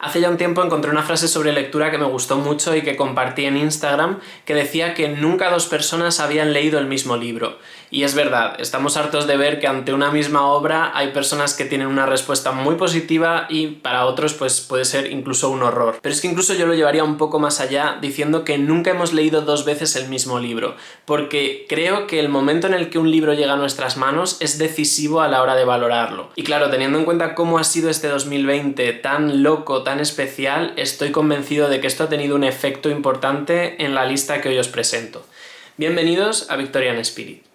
Hace ya un tiempo encontré una frase sobre lectura que me gustó mucho y que compartí en Instagram, que decía que nunca dos personas habían leído el mismo libro. Y es verdad, estamos hartos de ver que ante una misma obra hay personas que tienen una respuesta muy positiva y para otros pues puede ser incluso un horror. Pero es que incluso yo lo llevaría un poco más allá diciendo que nunca hemos leído dos veces el mismo libro, porque creo que el momento en el que un libro llega a nuestras manos es decisivo a la hora de valorarlo. Y claro, teniendo en cuenta cómo ha sido este 2020 tan loco, tan especial, estoy convencido de que esto ha tenido un efecto importante en la lista que hoy os presento. Bienvenidos a Victorian Spirit.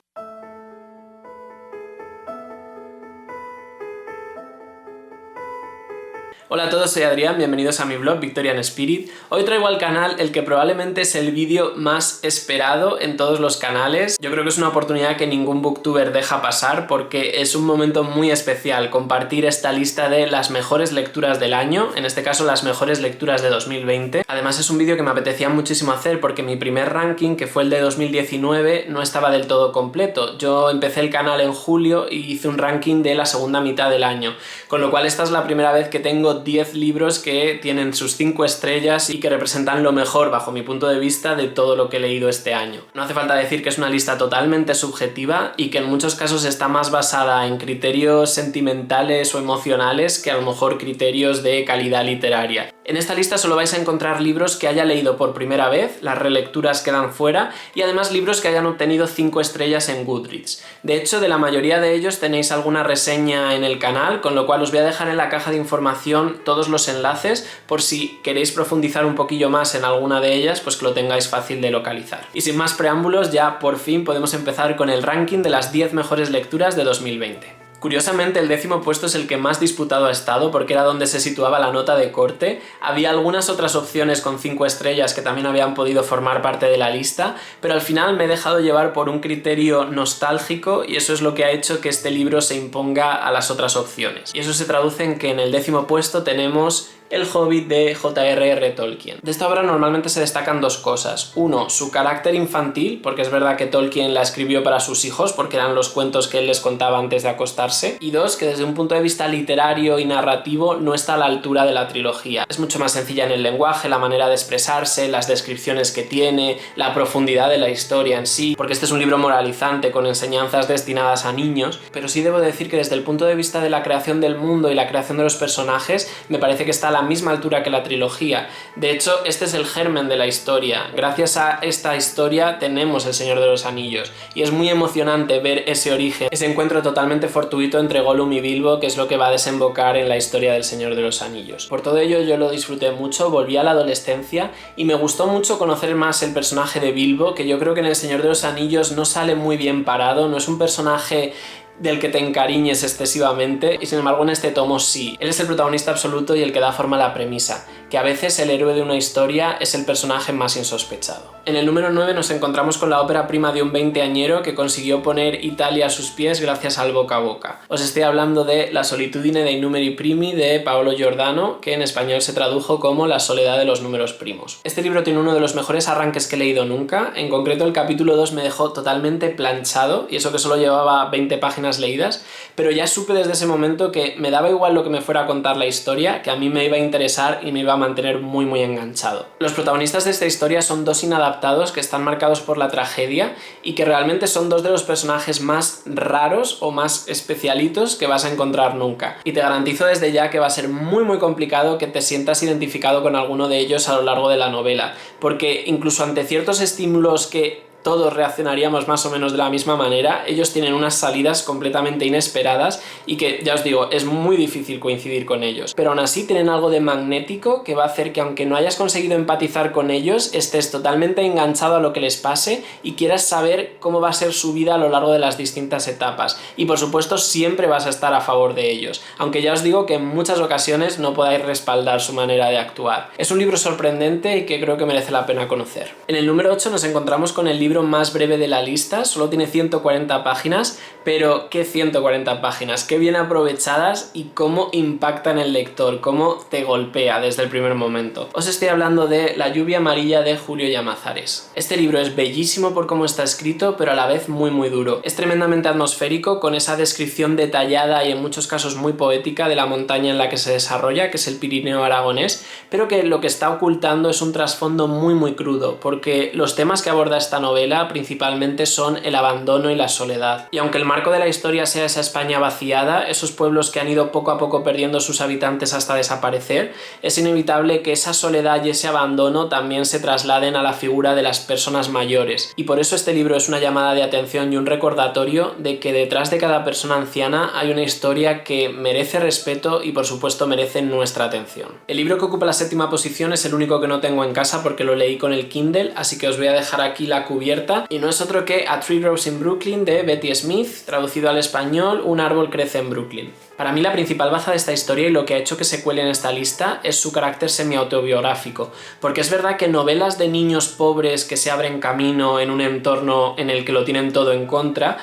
Hola a todos, soy Adrián, bienvenidos a mi blog Victorian Spirit. Hoy traigo al canal el que probablemente es el vídeo más esperado en todos los canales. Yo creo que es una oportunidad que ningún booktuber deja pasar porque es un momento muy especial compartir esta lista de las mejores lecturas del año, en este caso las mejores lecturas de 2020. Además es un vídeo que me apetecía muchísimo hacer porque mi primer ranking, que fue el de 2019, no estaba del todo completo. Yo empecé el canal en julio y hice un ranking de la segunda mitad del año, con lo cual esta es la primera vez que tengo 10 libros que tienen sus 5 estrellas y que representan lo mejor, bajo mi punto de vista, de todo lo que he leído este año. No hace falta decir que es una lista totalmente subjetiva y que en muchos casos está más basada en criterios sentimentales o emocionales que a lo mejor criterios de calidad literaria. En esta lista solo vais a encontrar libros que haya leído por primera vez, las relecturas quedan fuera, y además libros que hayan obtenido 5 estrellas en Goodreads. De hecho, de la mayoría de ellos tenéis alguna reseña en el canal, con lo cual os voy a dejar en la caja de información todos los enlaces por si queréis profundizar un poquillo más en alguna de ellas, pues que lo tengáis fácil de localizar. Y sin más preámbulos, ya por fin podemos empezar con el ranking de las 10 mejores lecturas de 2020. Curiosamente, el 10º puesto es el que más disputado ha estado porque era donde se situaba la nota de corte. Había algunas otras opciones con 5 estrellas que también habían podido formar parte de la lista, pero al final me he dejado llevar por un criterio nostálgico y eso es lo que ha hecho que este libro se imponga a las otras opciones. Y eso se traduce en que en el 10º puesto tenemos El Hobbit de J.R.R. Tolkien. De esta obra normalmente se destacan dos cosas. Uno, su carácter infantil, porque es verdad que Tolkien la escribió para sus hijos, porque eran los cuentos que él les contaba antes de acostarse. Y dos, que desde un punto de vista literario y narrativo no está a la altura de la trilogía. Es mucho más sencilla en el lenguaje, la manera de expresarse, las descripciones que tiene, la profundidad de la historia en sí, porque este es un libro moralizante con enseñanzas destinadas a niños, pero sí debo decir que desde el punto de vista de la creación del mundo y la creación de los personajes, me parece que está a la misma altura que la trilogía. De hecho, este es el germen de la historia. Gracias a esta historia tenemos El Señor de los Anillos y es muy emocionante ver ese origen, ese encuentro totalmente fortuito entre Gollum y Bilbo, que es lo que va a desembocar en la historia del Señor de los Anillos. Por todo ello yo lo disfruté mucho, volví a la adolescencia y me gustó mucho conocer más el personaje de Bilbo, que yo creo que en El Señor de los Anillos no sale muy bien parado, no es un personaje del que te encariñes excesivamente, y sin embargo en este tomo sí. Él es el protagonista absoluto y el que da forma a la premisa, que a veces el héroe de una historia es el personaje más insospechado. En el número 9 nos encontramos con la ópera prima de un veinteañero que consiguió poner Italia a sus pies gracias al boca a boca. Os estoy hablando de La solitudine dei numeri primi de Paolo Giordano, que en español se tradujo como La soledad de los números primos. Este libro tiene uno de los mejores arranques que he leído nunca, en concreto el capítulo 2 me dejó totalmente planchado, y eso que solo llevaba 20 páginas leídas, pero ya supe desde ese momento que me daba igual lo que me fuera a contar la historia, que a mí me iba a interesar y me iba a mantener muy enganchado. Los protagonistas de esta historia son dos inadaptados que están marcados por la tragedia y que realmente son dos de los personajes más raros o más especialitos que vas a encontrar nunca. Y te garantizo desde ya que va a ser muy complicado que te sientas identificado con alguno de ellos a lo largo de la novela, porque incluso ante ciertos estímulos que todos reaccionaríamos más o menos de la misma manera, ellos tienen unas salidas completamente inesperadas y que, ya os digo, es muy difícil coincidir con ellos. Pero aún así tienen algo de magnético que va a hacer que aunque no hayas conseguido empatizar con ellos, estés totalmente enganchado a lo que les pase y quieras saber cómo va a ser su vida a lo largo de las distintas etapas. Y por supuesto siempre vas a estar a favor de ellos, aunque ya os digo que en muchas ocasiones no podáis respaldar su manera de actuar. Es un libro sorprendente y que creo que merece la pena conocer. En el número 8 nos encontramos con el libro libro más breve de la lista, solo tiene 140 páginas, pero ¿qué 140 páginas? Qué bien aprovechadas y cómo impacta en el lector, cómo te golpea desde el primer momento. Os estoy hablando de La lluvia amarilla de Julio Llamazares. Este libro es bellísimo por cómo está escrito, pero a la vez muy duro. Es tremendamente atmosférico, con esa descripción detallada y en muchos casos muy poética de la montaña en la que se desarrolla, que es el Pirineo aragonés, pero que lo que está ocultando es un trasfondo muy crudo, porque los temas que aborda esta novela principalmente son el abandono y la soledad. Y aunque el marco de la historia sea esa España vaciada, esos pueblos que han ido poco a poco perdiendo sus habitantes hasta desaparecer, es inevitable que esa soledad y ese abandono también se trasladen a la figura de las personas mayores. Y por eso este libro es una llamada de atención y un recordatorio de que detrás de cada persona anciana hay una historia que merece respeto y por supuesto merece nuestra atención. El libro que ocupa la 7ª posición es el único que no tengo en casa porque lo leí con el Kindle, así que os voy a dejar aquí la cubierta, y no es otro que A Tree Grows in Brooklyn de Betty Smith, traducido al español, Un árbol crece en Brooklyn. Para mí la principal baza de esta historia y lo que ha hecho que se cuele en esta lista es su carácter semi-autobiográfico, porque es verdad que novelas de niños pobres que se abren camino en un entorno en el que lo tienen todo en contra,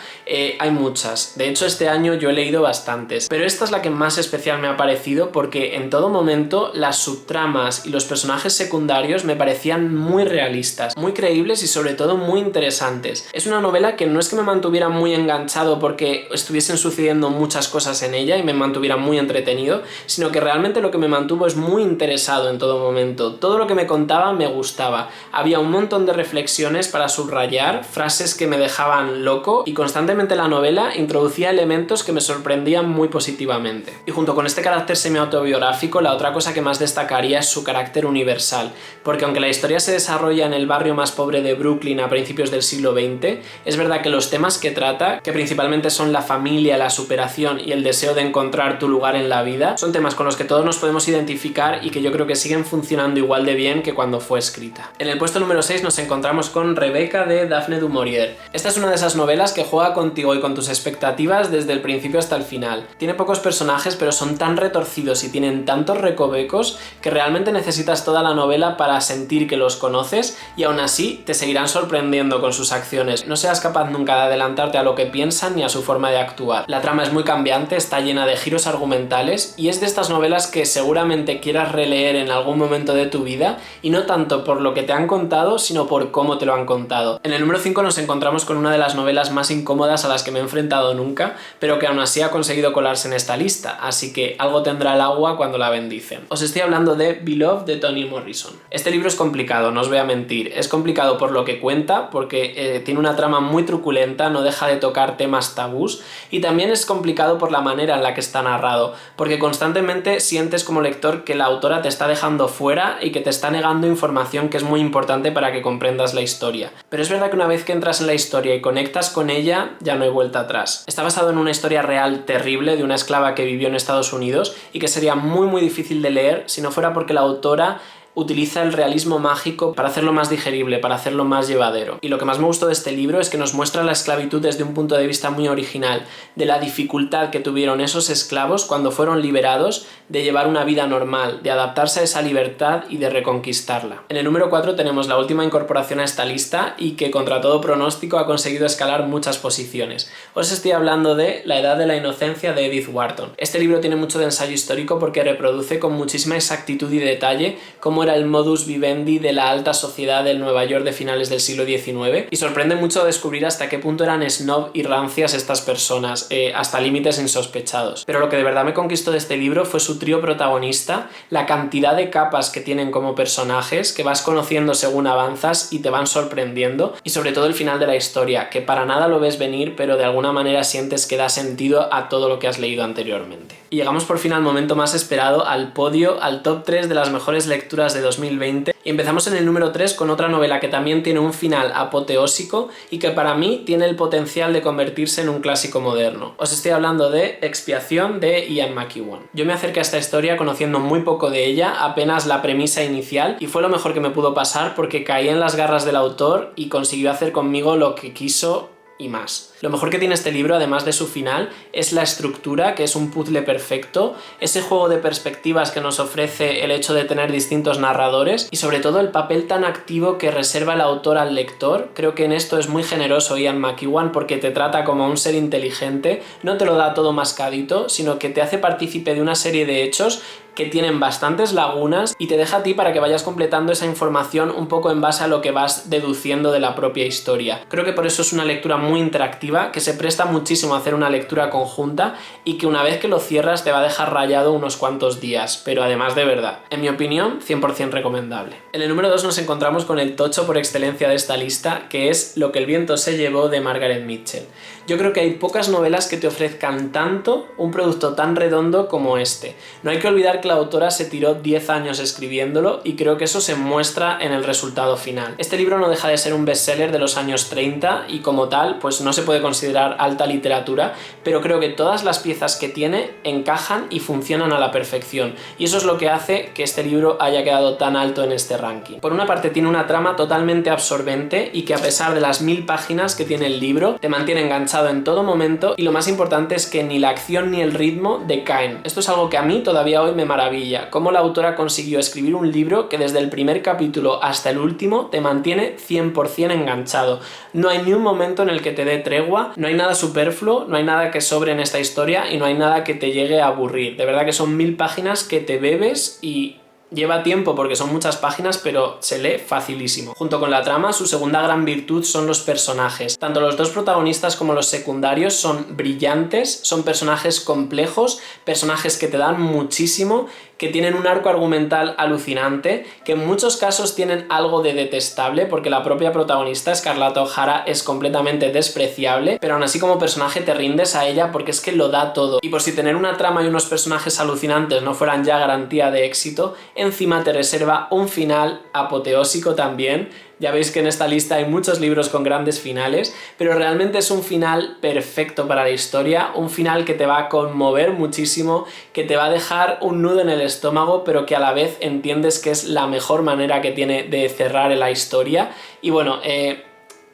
hay muchas. De hecho, este año yo he leído bastantes, pero esta es la que más especial me ha parecido porque en todo momento las subtramas y los personajes secundarios me parecían muy realistas, muy creíbles y sobre todo muy interesantes. Es una novela que no es que me mantuviera muy enganchado porque estuviesen sucediendo muchas cosas en ella y me mantuviera muy entretenido, sino que realmente lo que me mantuvo es muy interesado en todo momento. Todo lo que me contaba me gustaba. Había un montón de reflexiones para subrayar, frases que me dejaban loco, y constantemente la novela introducía elementos que me sorprendían muy positivamente. Y junto con este carácter semi-autobiográfico, la otra cosa que más destacaría es su carácter universal, porque aunque la historia se desarrolla en el barrio más pobre de Brooklyn a principios del siglo XX, es verdad que los temas que trata, que principalmente son la familia, la superación y el deseo de encontrar tu lugar en la vida, son temas con los que todos nos podemos identificar y que yo creo que siguen funcionando igual de bien que cuando fue escrita. En el puesto número 6 nos encontramos con Rebecca de Daphne du Maurier. Esta es una de esas novelas que juega contigo y con tus expectativas desde el principio hasta el final. Tiene pocos personajes, pero son tan retorcidos y tienen tantos recovecos que realmente necesitas toda la novela para sentir que los conoces, y aún así te seguirán sorprendiendo con sus acciones. No seas capaz nunca de adelantarte a lo que piensan ni a su forma de actuar. La trama es muy cambiante, está llena de giros argumentales y es de estas novelas que seguramente quieras releer en algún momento de tu vida, y no tanto por lo que te han contado, sino por cómo te lo han contado. En el número 5 nos encontramos con una de las novelas más incómodas a las que me he enfrentado nunca, pero que aún así ha conseguido colarse en esta lista, así que algo tendrá el agua cuando la bendicen. Os estoy hablando de Beloved de Toni Morrison. Este libro es complicado, no os voy a mentir. Es complicado por lo que cuenta, porque tiene una trama muy truculenta, no deja de tocar temas tabús, y también es complicado por la manera en la que está narrado, porque constantemente sientes como lector que la autora te está dejando fuera y que te está negando información que es muy importante para que comprendas la historia. Pero es verdad que una vez que entras en la historia y conectas con ella, ya no hay vuelta atrás. Está basado en una historia real terrible de una esclava que vivió en Estados Unidos y que sería muy difícil de leer si no fuera porque la autora utiliza el realismo mágico para hacerlo más digerible, para hacerlo más llevadero. Y lo que más me gustó de este libro es que nos muestra la esclavitud desde un punto de vista muy original, de la dificultad que tuvieron esos esclavos cuando fueron liberados de llevar una vida normal, de adaptarse a esa libertad y de reconquistarla. En el número 4 tenemos la última incorporación a esta lista y que contra todo pronóstico ha conseguido escalar muchas posiciones. Os estoy hablando de La edad de la inocencia de Edith Wharton. Este libro tiene mucho de ensayo histórico porque reproduce con muchísima exactitud y detalle cómo era el modus vivendi de la alta sociedad del Nueva York de finales del siglo XIX, y sorprende mucho descubrir hasta qué punto eran snob y rancias estas personas, hasta límites insospechados. Pero lo que de verdad me conquistó de este libro fue su trío protagonista, la cantidad de capas que tienen como personajes, que vas conociendo según avanzas y te van sorprendiendo, y sobre todo el final de la historia, que para nada lo ves venir, pero de alguna manera sientes que da sentido a todo lo que has leído anteriormente. Y llegamos por fin al momento más esperado, al podio, al top 3 de las mejores lecturas de 2020, y empezamos en el número 3 con otra novela que también tiene un final apoteósico y que para mí tiene el potencial de convertirse en un clásico moderno. Os estoy hablando de Expiación de Ian McEwan. Yo me acerqué a esta historia conociendo muy poco de ella, apenas la premisa inicial, y fue lo mejor que me pudo pasar porque caí en las garras del autor y consiguió hacer conmigo lo que quiso y más. Lo mejor que tiene este libro, además de su final, es la estructura, que es un puzzle perfecto, ese juego de perspectivas que nos ofrece el hecho de tener distintos narradores y sobre todo el papel tan activo que reserva el autor al lector. Creo que en esto es muy generoso Ian McEwan porque te trata como un ser inteligente, no te lo da todo mascadito, sino que te hace partícipe de una serie de hechos que tienen bastantes lagunas y te deja a ti para que vayas completando esa información un poco en base a lo que vas deduciendo de la propia historia. Creo que por eso es una lectura muy interactiva, que se presta muchísimo a hacer una lectura conjunta y que una vez que lo cierras te va a dejar rayado unos cuantos días, pero además de verdad. En mi opinión, 100% recomendable. En el número 2 nos encontramos con el tocho por excelencia de esta lista, que es Lo que el viento se llevó de Margaret Mitchell. Yo creo que hay pocas novelas que te ofrezcan tanto un producto tan redondo como este. No hay que olvidar que la autora se tiró 10 años escribiéndolo y creo que eso se muestra en el resultado final. Este libro no deja de ser un bestseller de los años 30 y como tal pues no se puede considerar alta literatura, pero creo que todas las piezas que tiene encajan y funcionan a la perfección y eso es lo que hace que este libro haya quedado tan alto en este ranking. Por una parte tiene una trama totalmente absorbente y que a pesar de las 1000 páginas que tiene el libro te mantiene enganchado en todo momento y lo más importante es que ni la acción ni el ritmo decaen. Esto es algo que a mí todavía hoy me maravilla, cómo la autora consiguió escribir un libro que desde el primer capítulo hasta el último te mantiene 100% enganchado. No hay ni un momento en el que te dé tregua, no hay nada superfluo, no hay nada que sobre en esta historia y no hay nada que te llegue a aburrir. De verdad que son 1000 páginas que te bebes y lleva tiempo porque son muchas páginas, pero se lee facilísimo. Junto con la trama, su segunda gran virtud son los personajes. Tanto los dos protagonistas como los secundarios son brillantes, son personajes complejos, personajes que te dan muchísimo, que tienen un arco argumental alucinante, que en muchos casos tienen algo de detestable, porque la propia protagonista, Scarlett O'Hara, es completamente despreciable, pero aún así como personaje te rindes a ella porque es que lo da todo. Y por si tener una trama y unos personajes alucinantes no fueran ya garantía de éxito, encima te reserva un final apoteósico también. Ya veis que en esta lista hay muchos libros con grandes finales, pero realmente es un final perfecto para la historia, un final que te va a conmover muchísimo, que te va a dejar un nudo en el estómago, pero que a la vez entiendes que es la mejor manera que tiene de cerrar la historia. Y bueno,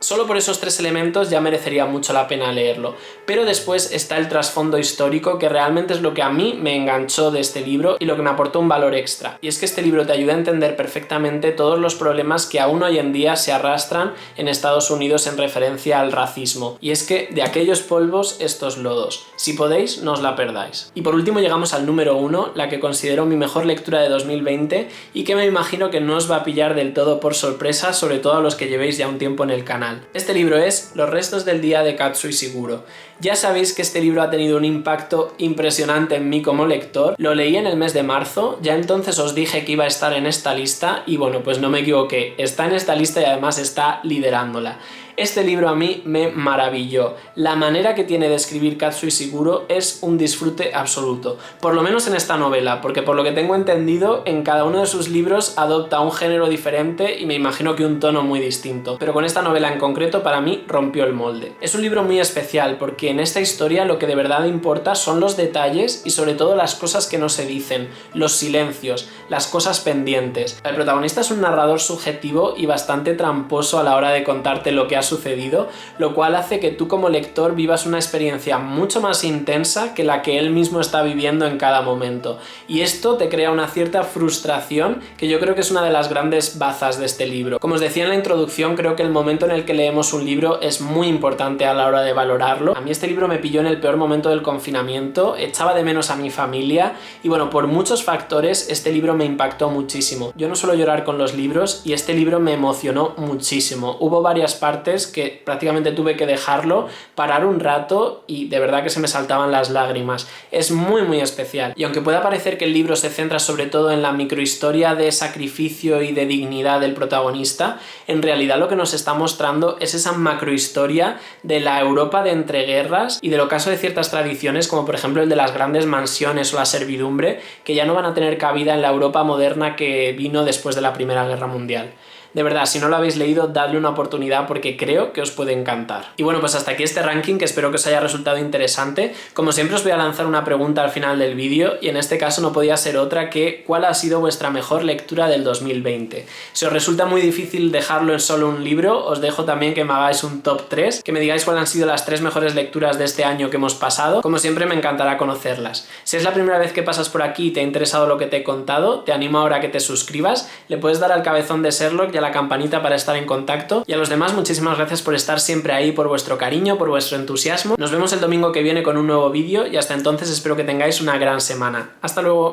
solo por esos 3 elementos ya merecería mucho la pena leerlo, pero después está el trasfondo histórico que realmente es lo que a mí me enganchó de este libro y lo que me aportó un valor extra. Y es que este libro te ayuda a entender perfectamente todos los problemas que aún hoy en día se arrastran en Estados Unidos en referencia al racismo. Y es que de aquellos polvos estos lodos. Si podéis, no os la perdáis. Y por último llegamos al número 1, la que considero mi mejor lectura de 2020 y que me imagino que no os va a pillar del todo por sorpresa, sobre todo a los que llevéis ya un tiempo en el canal. Este libro es Los restos del día de Katsuo Ishiguro. Ya sabéis que este libro ha tenido un impacto impresionante en mí como lector. Lo leí en el mes de marzo, ya entonces os dije que iba a estar en esta lista y bueno, pues no me equivoqué. Está en esta lista y además está liderándola. Este libro a mí me maravilló. La manera que tiene de escribir Katsuo Ishiguro es un disfrute absoluto. Por lo menos en esta novela, porque por lo que tengo entendido, en cada uno de sus libros adopta un género diferente y me imagino que un tono muy distinto. Pero con esta novela en concreto, para mí, rompió el molde. Es un libro muy especial porque en esta historia lo que de verdad importa son los detalles y sobre todo las cosas que no se dicen, los silencios, las cosas pendientes. El protagonista es un narrador subjetivo y bastante tramposo a la hora de contarte lo que ha sucedido, lo cual hace que tú como lector vivas una experiencia mucho más intensa que la que él mismo está viviendo en cada momento. Y esto te crea una cierta frustración que yo creo que es una de las grandes bazas de este libro. Como os decía en la introducción, creo que el momento en el que leemos un libro es muy importante a la hora de valorarlo. A mí este libro me pilló en el peor momento del confinamiento, echaba de menos a mi familia y bueno, por muchos factores este libro me impactó muchísimo. Yo no suelo llorar con los libros y este libro me emocionó muchísimo. Hubo varias partes que prácticamente tuve que dejarlo, parar un rato y de verdad que se me saltaban las lágrimas. Es muy especial. Y aunque pueda parecer que el libro se centra sobre todo en la microhistoria de sacrificio y de dignidad del protagonista, en realidad lo que nos está mostrando es esa macrohistoria de la Europa de entreguerras y del ocaso de ciertas tradiciones, como por ejemplo el de las grandes mansiones o la servidumbre, que ya no van a tener cabida en la Europa moderna que vino después de la Primera Guerra Mundial. De verdad, si no lo habéis leído, dadle una oportunidad porque creo que os puede encantar. Y bueno, pues hasta aquí este ranking, que espero que os haya resultado interesante. Como siempre os voy a lanzar una pregunta al final del vídeo y en este caso no podía ser otra que ¿cuál ha sido vuestra mejor lectura del 2020? Si os resulta muy difícil dejarlo en solo un libro, os dejo también que me hagáis un top 3, que me digáis cuáles han sido las 3 mejores lecturas de este año que hemos pasado. Como siempre me encantará conocerlas. Si es la primera vez que pasas por aquí y te ha interesado lo que te he contado, te animo ahora a que te suscribas, le puedes dar al cabezón de Sherlock y a la campanita para estar en contacto, y a los demás muchísimas gracias por estar siempre ahí, por vuestro cariño, por vuestro entusiasmo. Nos vemos el domingo que viene con un nuevo vídeo y hasta entonces espero que tengáis una gran semana. ¡Hasta luego!